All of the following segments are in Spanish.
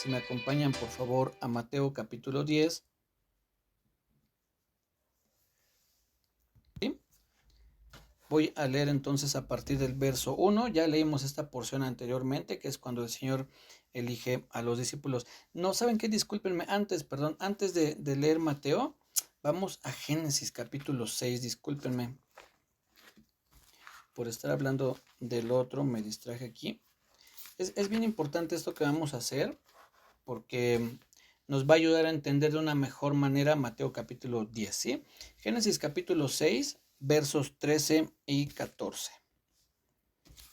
si me acompañan por favor a Mateo capítulo 10. ¿Sí? Voy a leer entonces a partir del verso 1. Ya leímos esta porción anteriormente, que es cuando el Señor elige a los discípulos. No, ¿saben qué? Discúlpenme, antes de leer Mateo, vamos a Génesis capítulo 6. Discúlpenme por estar hablando del otro, me distraje aquí. Es bien importante esto que vamos a hacer, porque nos va a ayudar a entender de una mejor manera Mateo capítulo 10, ¿sí? Génesis capítulo 6, versos 13 y 14.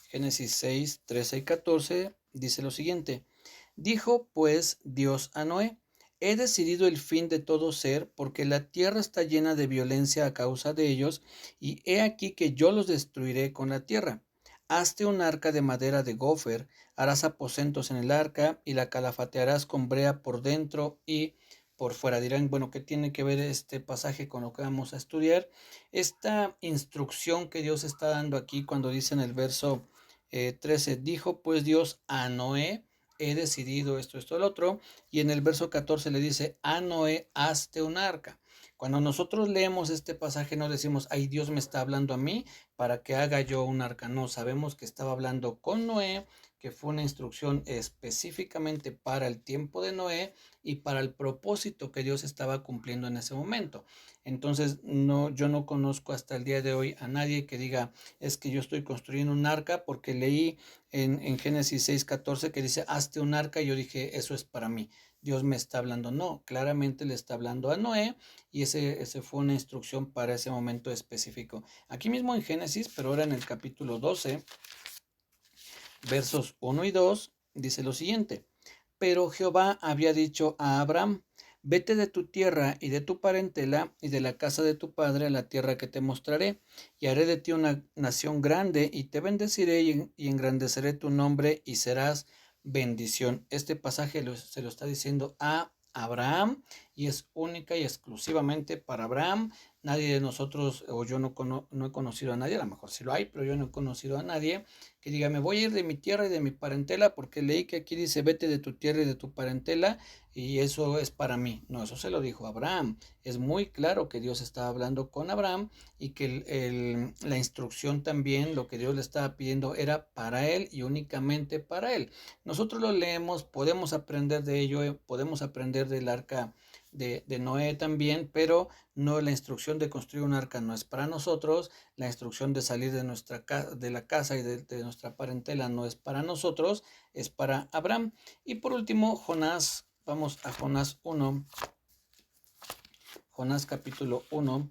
Génesis 6, 13 y 14 dice lo siguiente: dijo pues Dios a Noé: he decidido el fin de todo ser, porque la tierra está llena de violencia a causa de ellos, y he aquí que yo los destruiré con la tierra. Hazte un arca de madera de gofer, harás aposentos en el arca, y la calafatearás con brea por dentro y por fuera. Dirán, bueno, ¿qué tiene que ver este pasaje con lo que vamos a estudiar? Esta instrucción que Dios está dando aquí cuando dice en el verso 13, dijo pues Dios a Noé: he decidido esto, el otro. Y en el verso 14 le dice: a Noé, hazte un arca. Cuando nosotros leemos este pasaje no decimos: ay, Dios me está hablando a mí para que haga yo un arca. No, sabemos que estaba hablando con Noé, que fue una instrucción específicamente para el tiempo de Noé y para el propósito que Dios estaba cumpliendo en ese momento. Entonces, no, yo no conozco hasta el día de hoy a nadie que diga: es que yo estoy construyendo un arca porque leí en Génesis 6:14 que dice: hazte un arca, y yo dije: eso es para mí, Dios me está hablando. No, claramente le está hablando a Noé, y ese fue una instrucción para ese momento específico. Aquí mismo en Génesis, pero ahora en el capítulo 12, versos 1 y 2, dice lo siguiente: pero Jehová había dicho a Abraham: vete de tu tierra y de tu parentela y de la casa de tu padre a la tierra que te mostraré, y haré de ti una nación grande, y te bendeciré y engrandeceré tu nombre, y serás bendición. Este pasaje se lo está diciendo a Abraham, y es única y exclusivamente para Abraham. Nadie de nosotros, o yo no he conocido a nadie, a lo mejor sí lo hay, pero yo no he conocido a nadie que diga: me voy a ir de mi tierra y de mi parentela, porque leí que aquí dice: vete de tu tierra y de tu parentela, y eso es para mí. No, eso se lo dijo Abraham. Es muy claro que Dios estaba hablando con Abraham, y que la instrucción también, lo que Dios le estaba pidiendo, era para él y únicamente para él. Nosotros lo leemos, podemos aprender de ello, podemos aprender del arca de Noé también, pero no, la instrucción de construir un arca no es para nosotros. La instrucción de salir de la casa y de nuestra parentela no es para nosotros, es para Abraham. Y por último, Jonás. Vamos a Jonás 1. Jonás capítulo 1,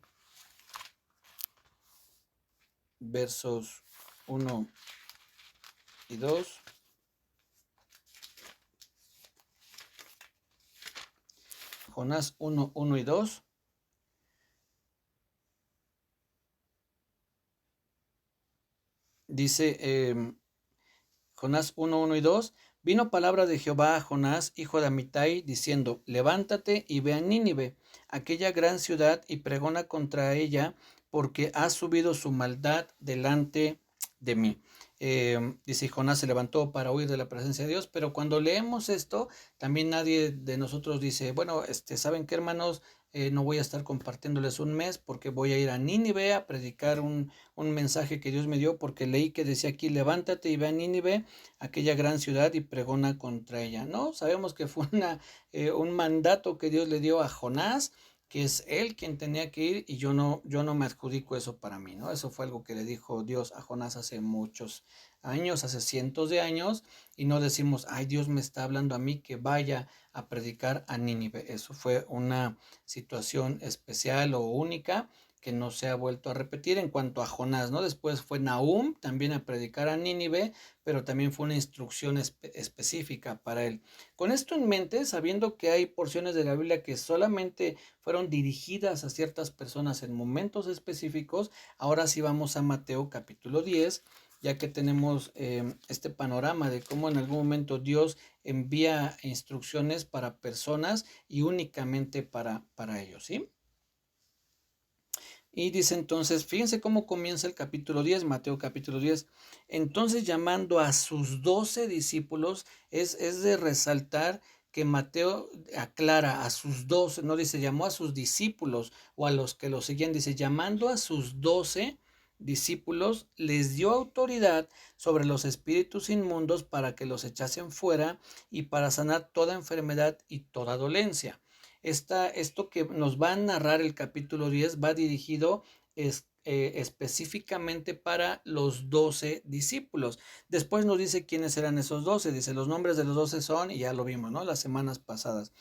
versos 1 y 2. Jonás 1, 1 y 2. Dice Jonás 1, 1 y 2. Vino palabra de Jehová a Jonás, hijo de Amitai, diciendo: levántate y ve a Nínive, aquella gran ciudad, y pregona contra ella, porque ha subido su maldad delante de mí. Dice: Jonás se levantó para huir de la presencia de Dios. Pero cuando leemos esto, también nadie de nosotros dice: bueno, ¿saben qué, hermanos? No voy a estar compartiéndoles un mes, porque voy a ir a Nínive a predicar un mensaje que Dios me dio, porque leí que decía aquí: levántate y ve a Nínive, aquella gran ciudad, y pregona contra ella. No, sabemos que fue un mandato que Dios le dio a Jonás, que es él quien tenía que ir, y yo no me adjudico eso para mí, ¿no? Eso fue algo que le dijo Dios a Jonás hace muchos años, hace cientos de años, y no decimos: ay, Dios me está hablando a mí que vaya a predicar a Nínive. Eso fue una situación especial o única que no se ha vuelto a repetir en cuanto a Jonás, ¿no? Después fue Nahum también a predicar a Nínive, pero también fue una instrucción específica para él. Con esto en mente, sabiendo que hay porciones de la Biblia que solamente fueron dirigidas a ciertas personas en momentos específicos, ahora sí vamos a Mateo capítulo 10, ya que tenemos este panorama de cómo en algún momento Dios envía instrucciones para personas y únicamente para ellos, ¿sí? Y dice entonces, fíjense cómo comienza el capítulo 10, Mateo capítulo 10. Entonces, llamando a sus 12 discípulos, es de resaltar que Mateo aclara a sus 12, no dice llamó a sus discípulos o a los que lo seguían, dice llamando a sus 12 discípulos, les dio autoridad sobre los espíritus inmundos para que los echasen fuera y para sanar toda enfermedad y toda dolencia. Esto que nos va a narrar el capítulo 10 va dirigido específicamente para los 12 discípulos. Después nos dice quiénes eran esos 12. Dice los nombres de los 12 son, y ya lo vimos, ¿no? Las semanas pasadas.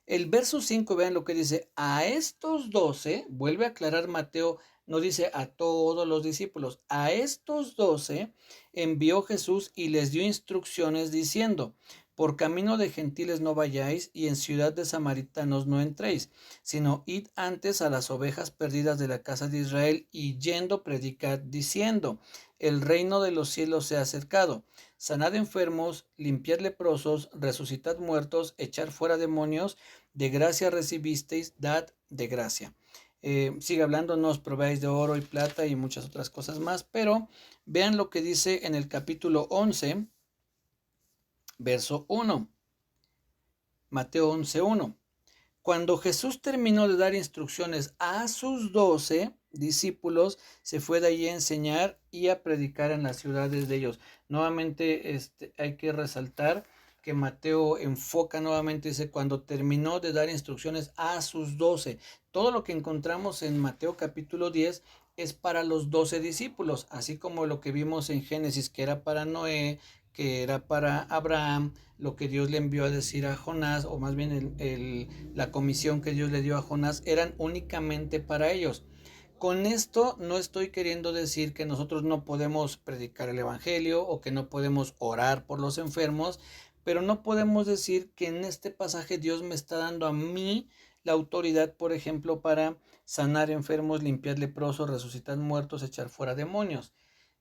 El verso 5, vean lo que dice, a estos 12, vuelve a aclarar Mateo, no dice a todos los discípulos, a estos 12 envió Jesús y les dio instrucciones diciendo, por camino de gentiles no vayáis y en ciudad de samaritanos no entréis, sino id antes a las ovejas perdidas de la casa de Israel y yendo predicad diciendo, el reino de los cielos se ha acercado, sanad enfermos, limpiad leprosos, resucitad muertos, echar fuera demonios, de gracia recibisteis, dad de gracia. Sigue hablando, no os proveáis de oro y plata y muchas otras cosas más, pero vean lo que dice en el capítulo 11, verso 1, Mateo 11:1. Cuando Jesús terminó de dar instrucciones a sus 12 discípulos, se fue de allí a enseñar y a predicar en las ciudades de ellos. Nuevamente hay que resaltar que Mateo enfoca nuevamente, dice, cuando terminó de dar instrucciones a sus 12. Todo lo que encontramos en Mateo capítulo 10 es para los 12 discípulos, así como lo que vimos en Génesis, que era para Noé, que era para Abraham, lo que Dios le envió a decir a Jonás, o más bien la comisión que Dios le dio a Jonás, eran únicamente para ellos. Con esto no estoy queriendo decir que nosotros no podemos predicar el evangelio o que no podemos orar por los enfermos, pero no podemos decir que en este pasaje Dios me está dando a mí la autoridad, por ejemplo, para sanar enfermos, limpiar leprosos, resucitar muertos, echar fuera demonios.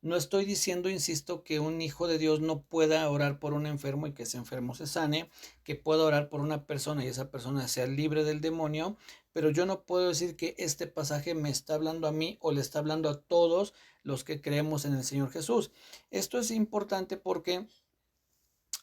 No estoy diciendo, insisto, que un hijo de Dios no pueda orar por un enfermo y que ese enfermo se sane, que pueda orar por una persona y esa persona sea libre del demonio, pero yo no puedo decir que este pasaje me está hablando a mí o le está hablando a todos los que creemos en el Señor Jesús. Esto es importante porque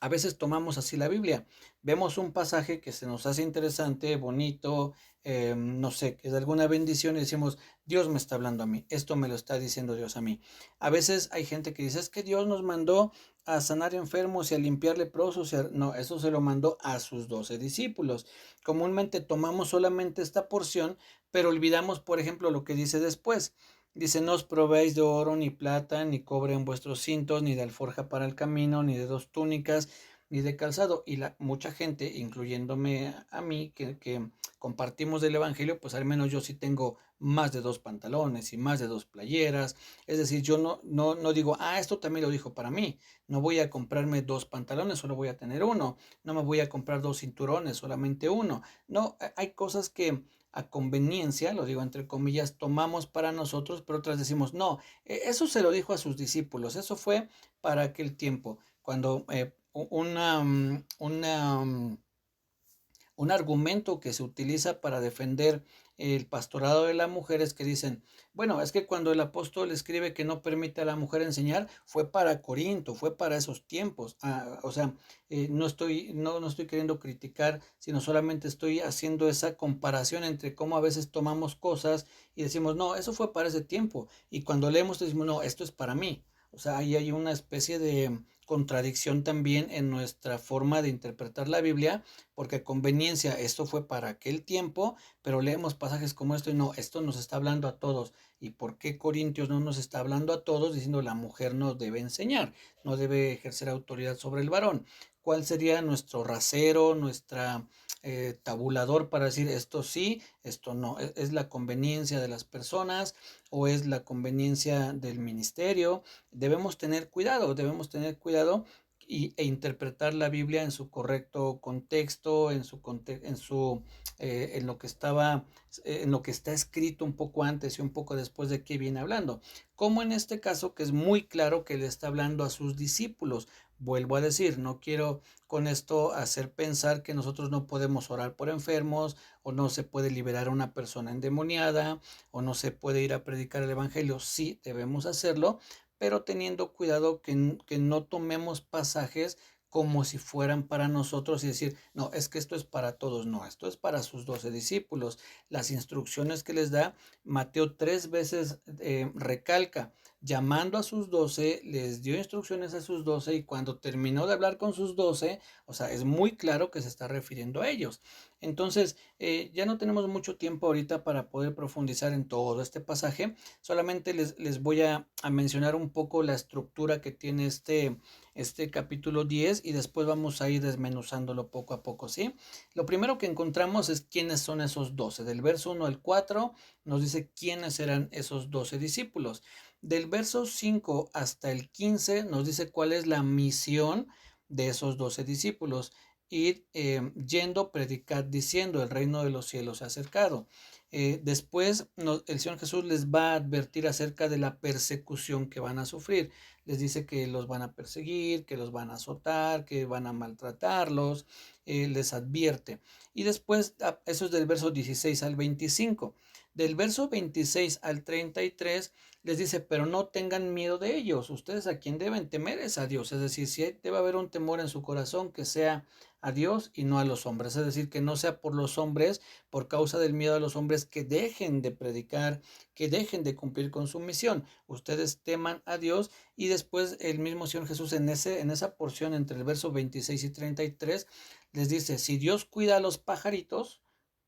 a veces tomamos así la Biblia, vemos un pasaje que se nos hace interesante, bonito, no sé, que es alguna bendición y decimos, Dios me está hablando a mí, esto me lo está diciendo Dios a mí. A veces hay gente que dice, es que Dios nos mandó a sanar enfermos y a limpiar leprosos. No, eso se lo mandó a sus 12 discípulos. Comúnmente tomamos solamente esta porción, pero olvidamos, por ejemplo, lo que dice después. Dice, no os probéis de oro, ni plata, ni cobre en vuestros cintos, ni de alforja para el camino, ni de 2 túnicas, ni de calzado. Y mucha gente, incluyéndome a mí, que compartimos del Evangelio, pues al menos yo sí tengo más de 2 pantalones y más de 2 playeras. Es decir, yo no digo, esto también lo dijo para mí. No voy a comprarme 2 pantalones, solo voy a tener uno. No me voy a comprar 2 cinturones, solamente uno. No, hay cosas que a conveniencia, lo digo entre comillas, tomamos para nosotros, pero otras decimos, no, eso se lo dijo a sus discípulos, eso fue para aquel tiempo, cuando un argumento que se utiliza para defender el pastorado de las mujeres que dicen, bueno, es que cuando el apóstol escribe que no permite a la mujer enseñar, fue para Corinto, fue para esos tiempos. O sea, no estoy queriendo criticar, sino solamente estoy haciendo esa comparación entre cómo a veces tomamos cosas y decimos, no, eso fue para ese tiempo. Y cuando leemos decimos, no, esto es para mí. O sea, ahí hay una especie de contradicción también en nuestra forma de interpretar la Biblia, porque a conveniencia esto fue para aquel tiempo, pero leemos pasajes como esto y no, esto nos está hablando a todos. ¿Y por qué Corintios no nos está hablando a todos diciendo la mujer no debe enseñar, no debe ejercer autoridad sobre el varón? ¿Cuál sería nuestro rasero, nuestra tabulador para decir esto sí, esto no? ¿Es la conveniencia de las personas o es la conveniencia del ministerio? Debemos tener cuidado e interpretar la Biblia en su correcto contexto, en lo que estaba, en lo que está escrito un poco antes y un poco después de qué viene hablando. Como en este caso, que es muy claro que le está hablando a sus discípulos. Vuelvo a decir, no quiero con esto hacer pensar que nosotros no podemos orar por enfermos, o no se puede liberar a una persona endemoniada, o no se puede ir a predicar el evangelio. Sí, debemos hacerlo, pero teniendo cuidado que no tomemos pasajes como si fueran para nosotros y decir, no, es que esto es para todos, no, esto es para sus 12 discípulos. Las instrucciones que les da, Mateo 3 veces recalca, llamando a sus 12, les dio instrucciones a sus 12 y cuando terminó de hablar con sus 12, o sea, es muy claro que se está refiriendo a ellos. Entonces, ya no tenemos mucho tiempo ahorita para poder profundizar en todo este pasaje, solamente les voy a mencionar un poco la estructura que tiene este capítulo 10 y después vamos a ir desmenuzándolo poco a poco, ¿sí? Lo primero que encontramos es quiénes son esos 12. Del verso 1 al 4 nos dice quiénes eran esos 12 discípulos. Del verso 5 hasta el 15 nos dice cuál es la misión de esos 12 discípulos. Ir yendo, predicar diciendo, el reino de los cielos se ha acercado. Después el Señor Jesús les va a advertir acerca de la persecución que van a sufrir. Les dice que los van a perseguir, que los van a azotar, que van a maltratarlos, les advierte. Y después, eso es del verso 16 al 25. Del verso 26 al 33 les dice, pero no tengan miedo de ellos, ustedes a quien deben temer es a Dios, es decir, si debe haber un temor en su corazón que sea a Dios y no a los hombres, es decir, que no sea por los hombres, por causa del miedo a los hombres, que dejen de predicar, que dejen de cumplir con su misión, ustedes teman a Dios. Y después el mismo Señor Jesús en esa porción entre el verso 26 y 33 les dice, si Dios cuida a los pajaritos,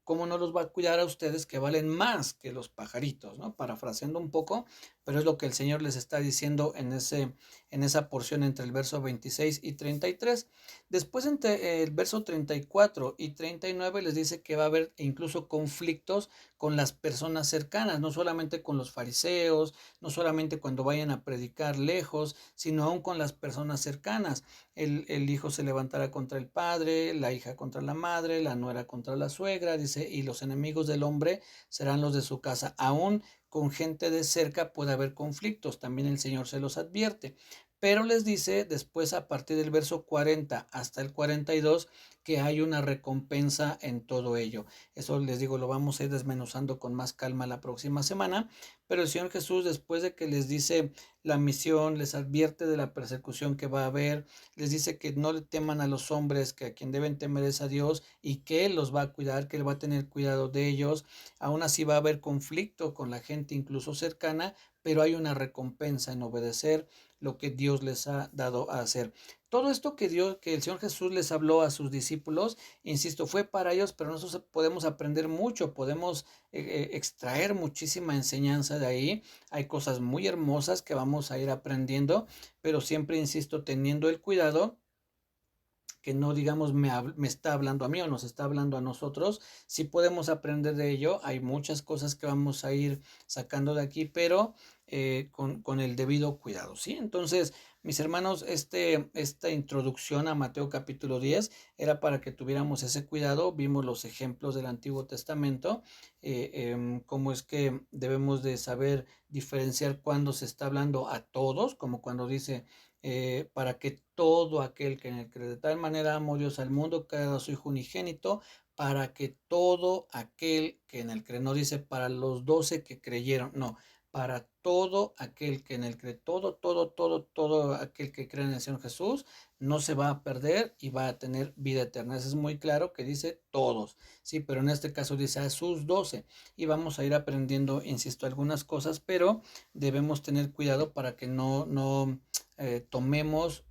¿cómo no los va a cuidar a ustedes que valen más que los pajaritos? ¿No? Parafraseando un poco, pero es lo que el Señor les está diciendo en esa porción entre el verso 26 y 33. Después entre el verso 34 y 39 les dice que va a haber incluso conflictos con las personas cercanas, no solamente con los fariseos, no solamente cuando vayan a predicar lejos, sino aún con las personas cercanas. El hijo se levantará contra el padre, la hija contra la madre, la nuera contra la suegra, dice, y los enemigos del hombre serán los de su casa. Aún con gente de cerca puede haber conflictos, también el Señor se los advierte. Pero les dice después a partir del verso 40 hasta el 42 que hay una recompensa en todo ello. Eso les digo, lo vamos a ir desmenuzando con más calma la próxima semana. Pero el Señor Jesús, después de que les dice la misión, les advierte de la persecución que va a haber, les dice que no le teman a los hombres, que a quien deben temer es a Dios y que Él los va a cuidar, que Él va a tener cuidado de ellos. Aún así va a haber conflicto con la gente incluso cercana, pero hay una recompensa en obedecer lo que Dios les ha dado a hacer. Todo esto que el Señor Jesús les habló a sus discípulos, insisto, fue para ellos, pero nosotros podemos aprender mucho, podemos extraer muchísima enseñanza de ahí. Hay cosas muy hermosas que vamos a ir aprendiendo, pero siempre, insisto, teniendo el cuidado que no digamos me está hablando a mí o nos está hablando a nosotros, sí podemos aprender de ello, hay muchas cosas que vamos a ir sacando de aquí, pero con el debido cuidado, ¿sí? Entonces, mis hermanos, esta introducción a Mateo capítulo 10 era para que tuviéramos ese cuidado, vimos los ejemplos del Antiguo Testamento, cómo es que debemos de saber diferenciar cuando se está hablando a todos, como cuando dice para que todo aquel que en el cree, de tal manera amó Dios al mundo, que ha dado a su Hijo unigénito, para que todo aquel que en él cree, no dice para los 12 que creyeron, no, para todo aquel que en él cree, todo aquel que cree en el Señor Jesús, no se va a perder y va a tener vida eterna. Eso es muy claro que dice todos, sí, pero en este caso dice a sus 12 y vamos a ir aprendiendo, insisto, algunas cosas, pero debemos tener cuidado para que no tomemos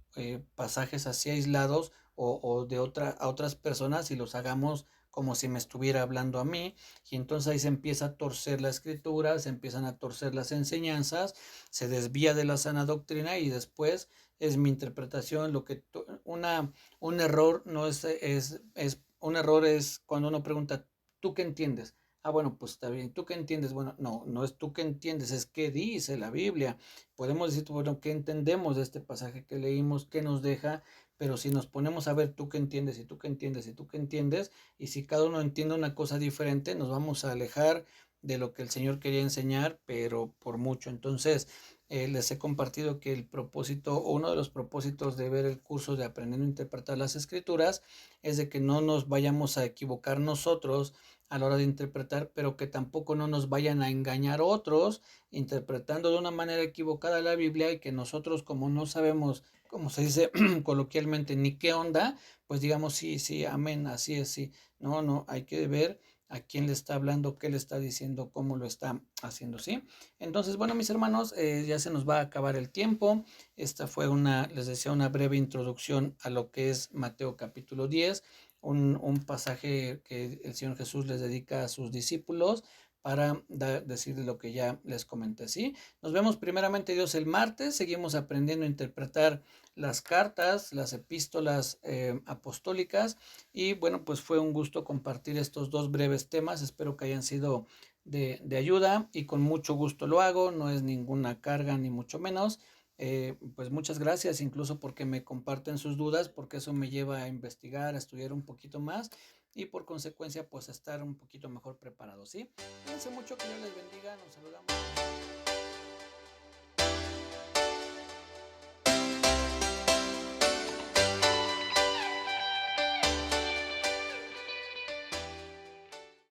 pasajes así aislados o de a otras personas y los hagamos como si me estuviera hablando a mí, y entonces ahí se empieza a torcer la escritura, se empiezan a torcer las enseñanzas, se desvía de la sana doctrina y después es mi interpretación lo que un error no es un error es cuando uno pregunta, ¿tú qué entiendes? Ah, bueno, pues está bien. ¿Tú qué entiendes? Bueno, no es tú qué entiendes, es qué dice la Biblia. Podemos decir, bueno, ¿qué entendemos de este pasaje que leímos? ¿Qué nos deja? Pero si nos ponemos a ver tú qué entiendes y tú qué entiendes y tú qué entiendes, y si cada uno entiende una cosa diferente, nos vamos a alejar de lo que el Señor quería enseñar, pero por mucho. Entonces, les he compartido que el propósito, o uno de los propósitos de ver el curso de Aprendiendo a Interpretar las Escrituras, es de que no nos vayamos a equivocar nosotros a la hora de interpretar, pero que tampoco no nos vayan a engañar otros interpretando de una manera equivocada la Biblia y que nosotros como no sabemos como se dice coloquialmente, ni qué onda, pues digamos sí, sí, amén, así es, sí. No, no, hay que ver a quién le está hablando, qué le está diciendo, cómo lo está haciendo, ¿sí? Entonces, bueno, mis hermanos, ya se nos va a acabar el tiempo. Esta fue les decía, una breve introducción a lo que es Mateo capítulo 10, un pasaje que el Señor Jesús les dedica a sus discípulos para decir lo que ya les comenté, ¿sí? Nos vemos primeramente Dios el martes, seguimos aprendiendo a interpretar las cartas, las epístolas apostólicas y bueno, pues fue un gusto compartir estos dos breves temas, espero que hayan sido de ayuda y con mucho gusto lo hago, no es ninguna carga ni mucho menos. Pues muchas gracias incluso porque me comparten sus dudas, porque eso me lleva a investigar, a estudiar un poquito más y por consecuencia pues a estar un poquito mejor preparado, ¿sí? Cuídense mucho, que Dios les bendiga, nos saludamos.